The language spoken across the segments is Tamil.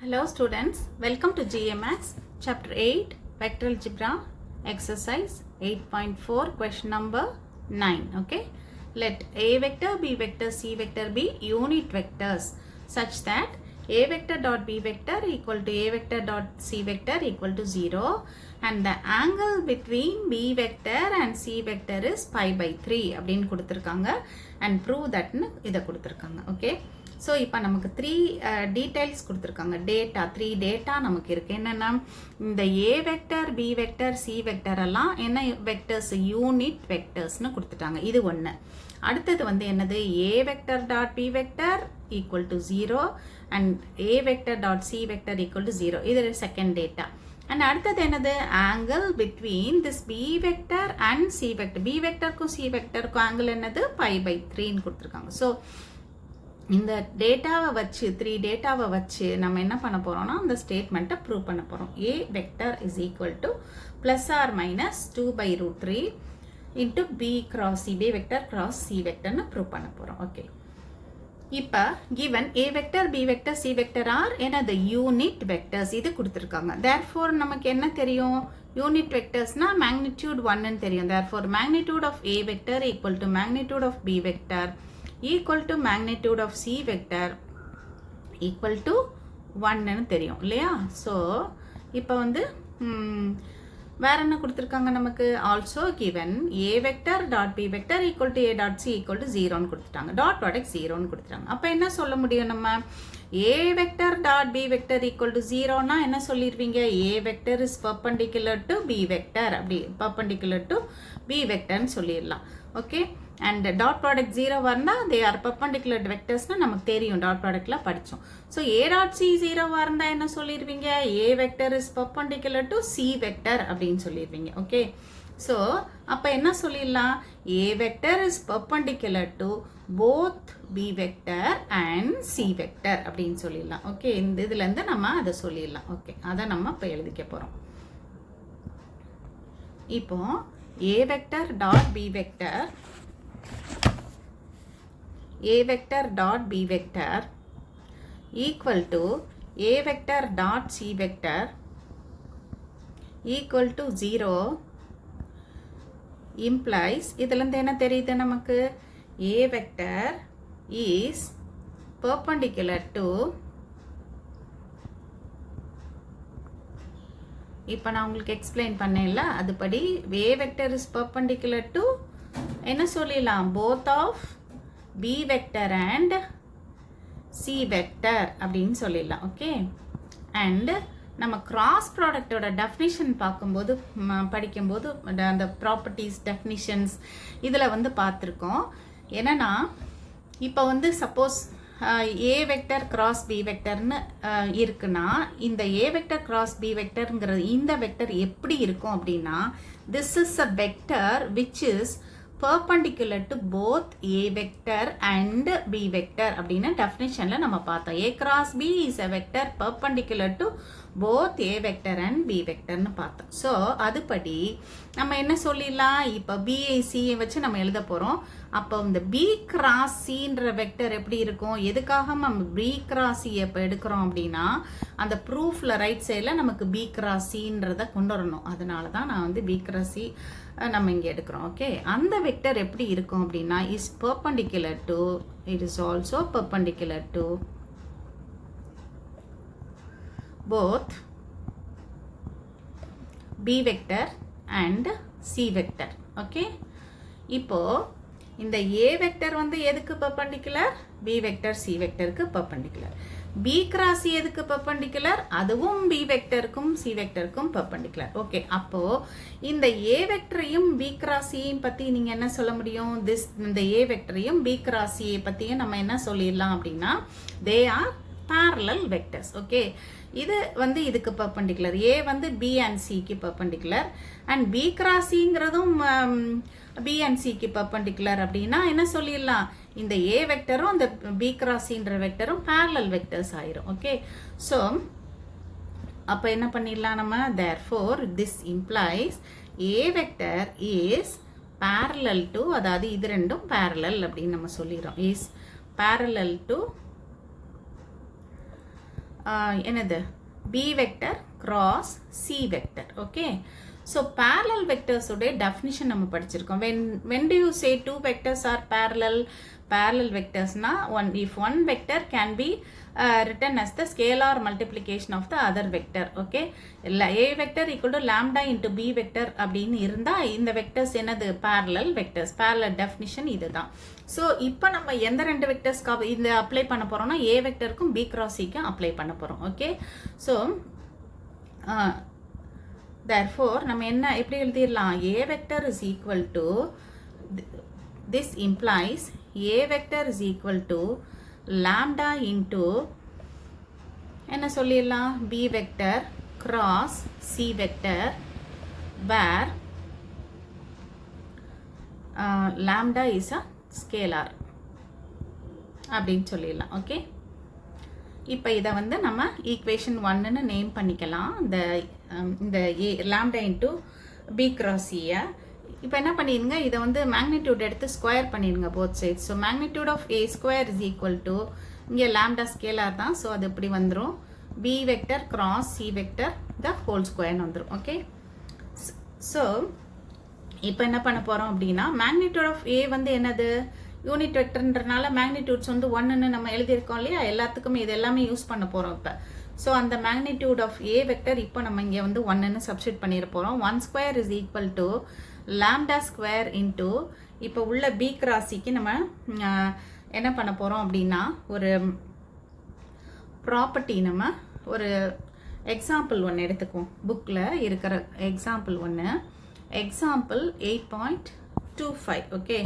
Hello students, welcome to GMAX chapter 8 vector algebra exercise 8.4 question number 9. Okay, let A vector, B vector, C vector be unit vectors such that A vector dot B vector equal to A vector dot C vector equal to 0 and the angle between B vector and C vector is pi by 3 அப்படின்னு கொடுத்திருக்காங்க and prove that னு இதை கொடுத்திருக்காங்க. Okay, ஸோ இப்போ நமக்கு 3 டீட்டெயில்ஸ் கொடுத்துருக்காங்க. த்ரீ டேட்டா நமக்கு இருக்குது. என்னென்னா இந்த A vector, B vector, C vector எல்லாம் என்ன வெக்டர்ஸ், யூனிட் வெக்டர்ஸ்னு கொடுத்துட்டாங்க. இது ஒன்று. அடுத்தது வந்து என்னது, A vector dot B vector equal to 0 and A vector dot C vector equal to 0. இது செகண்ட் டேட்டா. அண்ட் அடுத்தது என்னது, angle between this B vector and C vector. B வெக்டருக்கும் சி வெக்டருக்கும் ஆங்கிள் என்னது, பை பை 3ன்னு கொடுத்துருக்காங்க. ஸோ இந்த டேட்டாவை வச்சு 3 டேட்டாவை வச்சு நம்ம என்ன பண்ண போகிறோம்னா அந்த ஸ்டேட்மெண்ட்டை ப்ரூவ் பண்ண போகிறோம். A vector is equal to plus or minus 2/√3 into B cross C, B vector cross C வெக்டர்னு ப்ரூவ் பண்ண போகிறோம். ஓகே, இப்போ given A vector, B vector, C vector are என்னது யூனிட் வெக்டர்ஸ். இது கொடுத்துருக்காங்க. தேர்ஃபோர் நமக்கு என்ன தெரியும், யூனிட் வெக்டர்ஸ்னா மேக்னிடியூட் 1ன்னு தெரியும். Therefore magnitude of A vector equal to magnitude of B vector equal to magnitude of C vector equal to 1 ன்னு தெரியும் இல்லையா. ஸோ இப்போ வந்து வேற என்ன கொடுத்துருக்காங்க நமக்கு, also given A vector dot B vector equal to A dot C equal to 0ன்னு கொடுத்துட்டாங்க. டாட் ப்ராடக்ட் 0ன்னு கொடுத்துட்டாங்க. அப்போ என்ன சொல்ல முடியும் நம்ம, A vector dot B vector equal to 0னா என்ன சொல்லிடுவீங்க, A vector is perpendicular to B vector, அப்படி பர்பண்டிகுலர் டு பி வெக்டர்னு சொல்லிடலாம். ஓகே, and dot product 0 வரனா they are perpendicular vectors னா நமக்கு தெரியும், dot productல படிச்சோம். so a dot c 0 வரனா என்ன சொல்லிருவீங்க, a vector is perpendicular to c vector அப்படினு சொல்லிருவீங்க. ஓகே, so அப்ப என்ன சொல்லிடலாம், a vector is perpendicular to both b vector and c vector அப்படினு சொல்லிடலாம். ஓகே, இந்த இதுல இருந்து நம்ம அதை சொல்லிடலாம். ஓகே, அதை நம்ம இப்ப எழுதிக்க போறோம். இப்போ a vector dot b vector A vector dot B vector equal to A vector dot C vector equal to 0 implies, இதிலிருந்து என்ன தெரியுது நமக்கு, A vector is perpendicular to, இப்போ நான் உங்களுக்கு எக்ஸ்பிளைன் பண்ணேன்ல அதுபடி A vector is perpendicular to என்ன சொல்லிடலாம், both of B vector and C vector அப்படின்னு சொல்லிடலாம். ஓகே, அண்ட் நம்ம கிராஸ் ப்ராடக்டோட டெஃபினிஷன் பார்க்கும்போது படிக்கும்போது அந்த ப்ராப்பர்ட்டிஸ் டெஃபினிஷன்ஸ் இதில் வந்து பார்த்துருக்கோம். என்னன்னா இப்போ வந்து suppose A vector cross B வெக்டர்னு இருக்குன்னா இந்த ஏ வெக்டர் கிராஸ் பி வெக்டருங்கிறது இந்த வெக்டர் எப்படி இருக்கும் அப்படின்னா, this is a vector which is perpendicular to both A vector and B vector அப்படின்னு டெஃபினிஷன்ல நம்ம பார்த்தோம். A cross B is a vector perpendicular to both A vector and B vectorன்னு பார்த்தோம். ஸோ அதுபடி நம்ம என்ன சொல்லிடலாம், இப்போ BACயை வச்சு நம்ம எழுத போகிறோம். அப்போ இந்த B cross Cன்ற வெக்டர் எப்படி இருக்கும், எதுக்காக நம்ம B cross C இப்போ எடுக்கிறோம் அப்படின்னா அந்த ப்ரூஃபில் ரைட் சைடில் நமக்கு B cross Cன்றதை கொண்டு வரணும். அதனால தான் நான் வந்து B cross C நம்ம இங்கே எடுக்கிறோம். ஓகே, அந்த வெக்டர் எப்படி இருக்கும் அப்படின்னா is perpendicular to, it is also perpendicular to both B vector and C vector. Okay, இப்போ இந்த A vector வந்து எதுக்கு பெர்பெண்டிகுலர், B vector C vectorக்கு பெர்பெண்டிகுலர். B cross C எதுக்கு பெர்பெண்டிகுலர், அதுவும் B வெக்டருக்கும் C வெக்டருக்கும் பெர்பெண்டிகுலர். ஓகே, அப்போ இந்த A வெக்டரையும் B cross C பத்தி நீங்க என்ன சொல்ல முடியும், இந்த A வெக்டரையும் B cross C பத்தியும் நம்ம என்ன சொல்லிடலாம் அப்படின்னா they are parallel vectors. Okay, இது வந்து இதுக்கு பெர்பெண்டிகுலர், A வந்து B and C க்கு perpendicular and B cross Cங்கிறதும் B and C க்கு பெர்பெண்டிகுலர் அப்படின்னா என்ன சொல்லிடலாம், இந்த A வெக்டரும் இந்த B cross Cன்ற வெக்டரும் parallel vectors ஆயிரும். ஓகே, ஸோ அப்போ என்ன பண்ணிடலாம் நம்ம, therefore this implies A vector is parallel to, அதாவது இது ரெண்டும் parallel அப்படின்னு நம்ம சொல்லிடுறோம், is parallel to என்னது B vector cross C vector. Okay. So parallel vectors உடைய definition நம்ம படிச்சிருக்கோம். When do you say two vectors are parallel? Parallel vectors na if one vector can be written as the scalar multiplication of the other vector. Okay. A vector equal to lambda into B vector அப்படின்னு இருந்தா இந்த vectors என்னது parallel vectors. Parallel definition இதுதான். So இப்போ நம்ம எந்த ரெண்டு vectorsக்கு இந்த apply பண்ண போறோம்னா A vectorக்கும் B cross Cக்கு apply பண்ண போறோம். Okay. So therefore நம்ம என்ன எப்படி எழுதிரலாம் A vector is equal to this implies A vector is equal to lambda into என்ன சொல்லிரலாம் B vector cross C vector where lambda is a scalar அப்படின்னு சொல்லிரலாம். ஓகே. இப்போ இதை வந்து நம்ம ஈக்குவேஷன் 1ன்னு நேம் பண்ணிக்கலாம். இந்த lambda into B cross C-யை இப்போ என்ன பண்ணிடுங்க, இதை வந்து மேக்னிடியூட் எடுத்து ஸ்கொயர் பண்ணிடுங்க both sides. So magnitude of A square is equal to இங்கே லாம்டா ஸ்கேலார் தான், ஸோ அது இப்படி வந்துடும் B vector cross C vector the whole ஸ்கொயர்னு வந்துடும். ஓகே. ஸோ இப்போ என்ன பண்ண போகிறோம் அப்படின்னா மேக்னிடியூட் ஆஃப் A வந்து என்னது யூனிட் வெக்டர்ன்றனால மேக்னிடியூட்ஸ் வந்து 1ன்னு நம்ம எழுதியிருக்கோம் இல்லையா, எல்லாத்துக்குமே இது எல்லாமே யூஸ் பண்ண போகிறோம் இப்போ. ஸோ அந்த மேக்னிடியூட் ஆஃப் A வெக்டர் இப்போ நம்ம இங்கே வந்து 1ன்னு சப்ஸ்டிட் பண்ணிட போகிறோம். 1 square is equal to lambda square into இப்போ உள்ள B கிராஸ் Cக்கு நம்ம என்ன பண்ண போகிறோம் அப்படின்னா ஒரு ப்ராப்பர்ட்டி நம்ம ஒரு எக்ஸாம்பிள் ஒன்று எடுத்துக்குவோம். புக்கில் இருக்கிற எக்ஸாம்பிள் ஒன்று, எக்ஸாம்பிள் 8.25. ஓகே.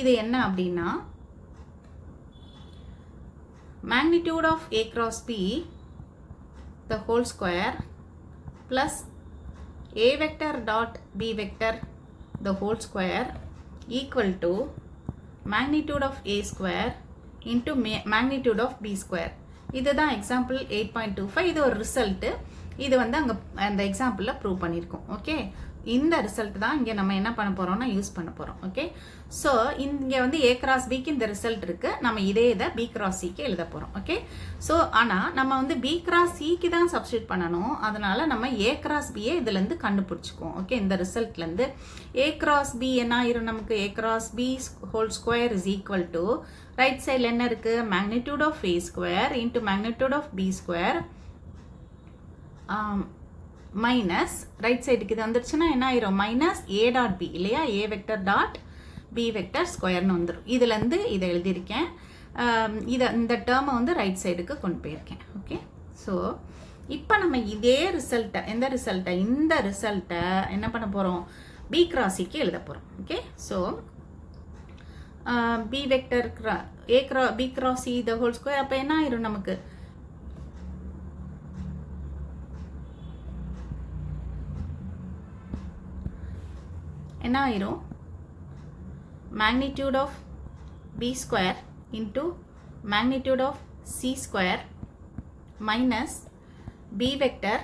இது என்ன அப்படின்னா magnitude of A cross B the whole square plus A vector dot B vector the whole square equal to magnitude of A square into magnitude of B square. இதுதான் எக்ஸாம்பிள் 8.25. இது ஒரு ரிசல்ட்டு. இது வந்து அங்கே அந்த எக்ஸாம்பிளில் ப்ரூவ் பண்ணியிருக்கோம். ஓகே. இந்த ரிசல்ட் தான் இங்கே நம்ம என்ன பண்ண போகிறோம்னா யூஸ் பண்ண போகிறோம். ஓகே. ஸோ இங்கே வந்து A கிராஸ் பிக்கு இந்த ரிசல்ட் இருக்குது, நம்ம இதே இதை B கிராஸ் சிக்கு எழுத போகிறோம். ஓகே. ஸோ ஆனால் நம்ம வந்து B கிராஸ் சிக்கு தான் சப்ஸ்டியூட் பண்ணணும், அதனால நம்ம A கிராஸ் பியை இதுலேருந்து கண்டுபிடிச்சிக்குவோம். ஓகே. இந்த ரிசல்ட்லேருந்து A கிராஸ் பி என்ன ஆயிரும் நமக்கு, A cross B whole square is equal to right சைடில் என்ன இருக்குது magnitude of A square into magnitude of B square minus right சைடுக்கு இது வந்துருச்சுன்னா என்ன ஆயிரும் மைனஸ் A டாட் பி இல்லையா, A vector dot B vector ஸ்கொயர்னு வந்துடும். இதுலேருந்து இதை எழுதியிருக்கேன், இந்த டேர்மை வந்து ரைட் சைடுக்கு கொண்டு போயிருக்கேன். ஓகே. ஸோ இப்போ நம்ம இதே ரிசல்ட்டை இந்த ரிசல்ட்டை என்ன பண்ண போகிறோம் B கிராஸ் சிக்கு எழுத போகிறோம். Okay. So B vector B cross C the whole square அப்போ என்ன ஆயிரும் நமக்கு என்ன ஆயிரும் magnitude of B square into magnitude of C square minus B vector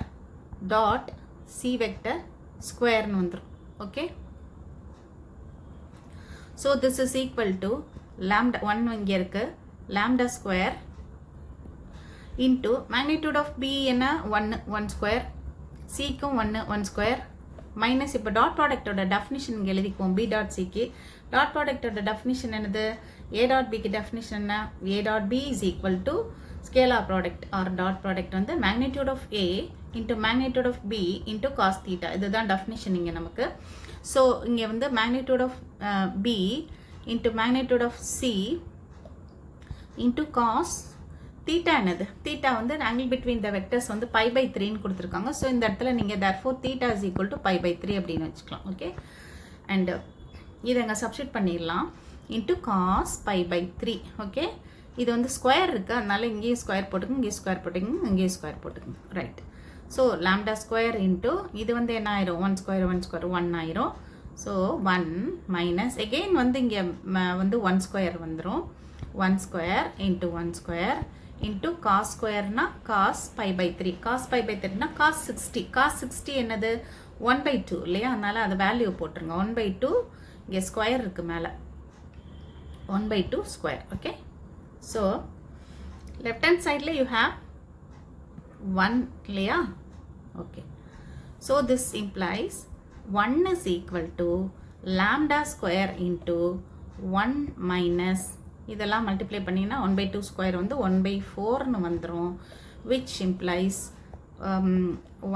dot C vector square னு வந்துரும். Okay. so this is equal to lambda 1 இங்கே இருக்கு lambda square into magnitude of B என்ன 1 square, C க்கும் 1 square மைனஸ் இப்போ டாட் ப்ராடக்டோட டெஃபினிஷன் இங்கே எழுதிக்குவோம். B டாட் சிக்கு டாட் ப்ராடக்டோட டெஃபினிஷன் என்னது, A டாட் பிக்கு டெஃபினிஷன் என்ன, A dot B is equal to scalar product or dot product வந்து magnitude of A into magnitude of B into cos theta. இதுதான் டெஃபினிஷன் இங்கே நமக்கு. ஸோ இங்கே வந்து magnitude of B into magnitude of C into cos theta என்னது, தீட்டா வந்து ஆங்கிள் பிட்வீன் த வெக்டர்ஸ் வந்து π/3ன்னு கொடுத்துருக்காங்க. ஸோ இந்த இடத்துல நீங்கள் therefore theta is equal to π/3 அப்படின்னு வச்சுக்கலாம். ஓகே. அண்ட் இதை அங்கே சப்ஸ்டியூட் பண்ணிடலாம் இன்ட்டு காஸ் π/3. ஓகே. இது வந்து ஸ்கொயர் இருக்குது, அதனால இங்கேயும் ஸ்கொயர் போட்டுக்கோங்க, இங்கேயும் ஸ்கொயர் போட்டுக்கோங்க, இங்கேயும் ஸ்கொயர் போட்டுக்கோங்க. Right. So lambda square into இது வந்து என்ன ஆயிரும் 1 ஸ்கொயர் 1 ஆயிரும். ஸோ 1 மைனஸ் எகெயின் வந்து இங்கே வந்து 1 ஸ்கொயர் வந்துடும். 1 square into 1 square into cos square na cos π/3, cos π/3 na cos 60, cos 60 என்னது 1/2 இல்லையா, அதனால அது வேல்யூ போட்டுருங்க 1/2. இங்கே ஸ்கொயர் இருக்கு மேலே 1/2 square. Okay. So left hand சைடில் யூ ஹேவ் 1 இல்லையா? Okay. So this implies 1 is equal to lambda square into 1 minus இதெல்லாம் multiply பண்ணினா 1 by 2 square வந்து 1 by 4 வந்துரும், which implies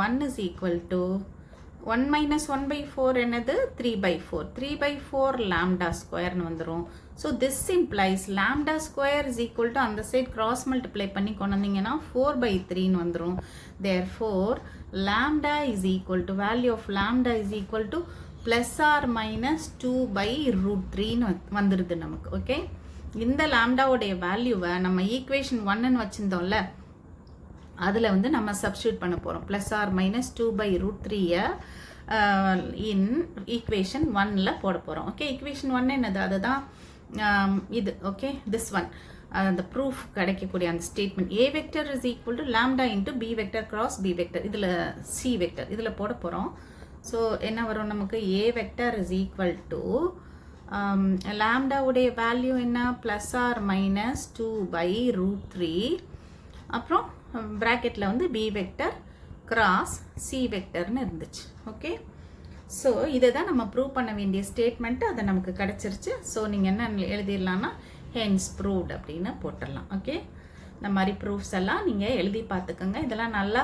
1 is equal to 1 minus 1 by 4 என்னது 3 by 4, 3 by 4 lambda square வந்துரும். So this implies lambda square is equal to அந்த side cross multiply பண்ணி கொண்டீங்கன்னா 4 by 3 வந்துரும். Therefore lambda is equal to, value of lambda is equal to plus or minus 2 by root 3 வந்துருது நமக்கு. ஓகே, இந்த lambda உடைய வேல்யூவை நம்ம ஈக்குவேஷன் 1 வச்சிருந்தோம்ல, அதில் வந்து நம்ம சப்ஸ்டியூட் பண்ண போகிறோம். Plus or minus 2 by root 3 in equation 1ல் போட போகிறோம். ஓகே, ஈக்குவேஷன் 1 என்னது? அதுதான் இது. ஓகே, திஸ் ஒன் அந்த ப்ரூஃப் கிடைக்கக்கூடிய அந்த statement A vector is equal to lambda into B vector cross B vector, இதில் சி வெக்டர் இதில் போட போகிறோம். ஸோ என்ன வரும் நமக்கு? A vector is equal to லாம்டாவுடைய வேல்யூ என்ன? Plus or minus 2 by root 3, அப்புறம் ப்ராக்கெட்டில் வந்து பி வெக்டர் கிராஸ் சி வெக்டர்னு இருந்துச்சு. ஓகே, ஸோ இதை தான் நம்ம ப்ரூவ் பண்ண வேண்டிய ஸ்டேட்மெண்ட்டு, அதை நமக்கு கிடச்சிருச்சு. ஸோ நீங்கள் என்ன எழுதிடலான்னா ஹென்ஸ் ப்ரூவ்ட் அப்படின்னு போட்டுடலாம். ஓகே, இந்த மாதிரி ப்ரூஃப்ஸ் எல்லாம் நீங்கள் எழுதி பார்த்துக்கோங்க. இதெல்லாம் நல்லா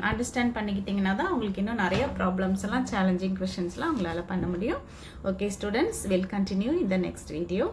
அண்டர்ஸ்டாண்ட் பண்ணிக்கிட்டிங்கன்னா தான் உங்களுக்கு இன்னும் நிறைய ப்ராப்ளம்ஸ் எல்லாம், சேலஞ்சிங் கொஷின்ஸ்லாம் உங்களால் பண்ண முடியும். Okay students, will continue in the next video.